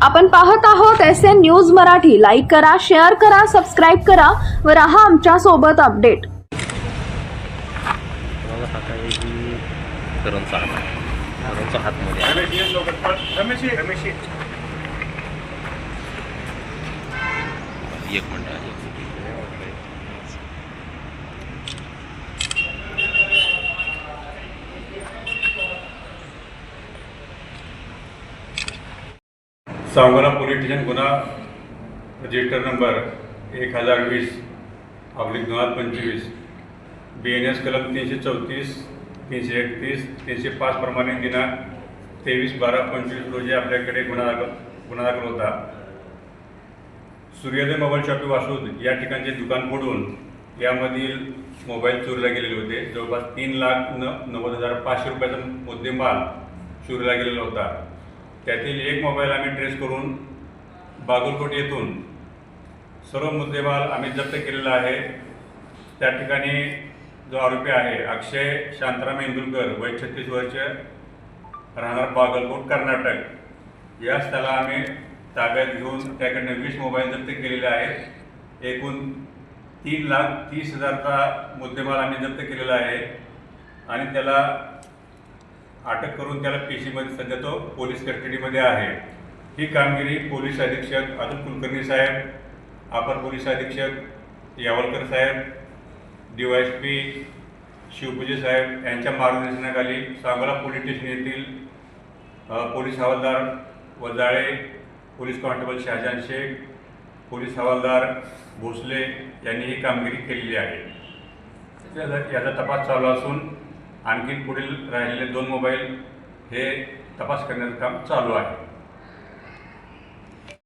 आपण पाहत आहोत SN न्यूज मराठी। लाईक करा, शेअर करा, सबस्क्राईब करा व रहा आमच्या सोबत अपडेट। एक मिनिट आहे। सांगोला पोलीस स्टेशन गुन्हा रजिस्टर नंबर 1020/2025 BNS कलम 334, 331, 305 प्रमाणे दिनांक 23/12/25 रोजी आपल्याकडे गुन्हा दाखल होता। सूर्योदय मोबाईल शॉपी वासूद या ठिकाणचे दुकान फोडून यामधील मोबाईल चोरीला गेलेले होते। जवळपास 3,90,500 रुपयाचा मुद्देमाल चोरीला गेलेला होता। त्यातील एक मोबाईल आम्ही ट्रेस करून बागलकोट येथून सर्व मुद्देमाल आम्ही जप्त केलेला आहे। त्या ठिकाणी जो आरोपी आहे अक्षय शांताराम इंदुलकर, वय 36 वर्ष, राहणार बागलकोट कर्नाटक, यास त्याला आम्ही ताब्यात घेऊन त्याकडनं 20 मोबाईल जप्त केलेले आहेत। एकूण 3,30,000चा मुद्देमाल आम्ही जप्त केलेला आहे आणि त्याला अटक करून त्याला पेशीमध्ये सध्या तो पोलीस कस्टडीमध्ये आहे। ही कामगिरी पोलीस अधीक्षक अतुल कुलकर्णी साहेब, अपर पोलीस अधीक्षक यावलकर साहेब, DYSP शिवपूजे साहेब यांच्या मार्गदर्शनाखाली सांगोला पोलीस स्टेशन येथील पोलीस हवालदार Wajale, police constable Shahjan Shaikh, police हवालदार भोसले यांनी ही कामगिरी केलेली आहे। याचा तपास चालू असून आणखी पुढील राहिलेले 2 मोबाईल हे तपास करण्याचं काम चालू आहे।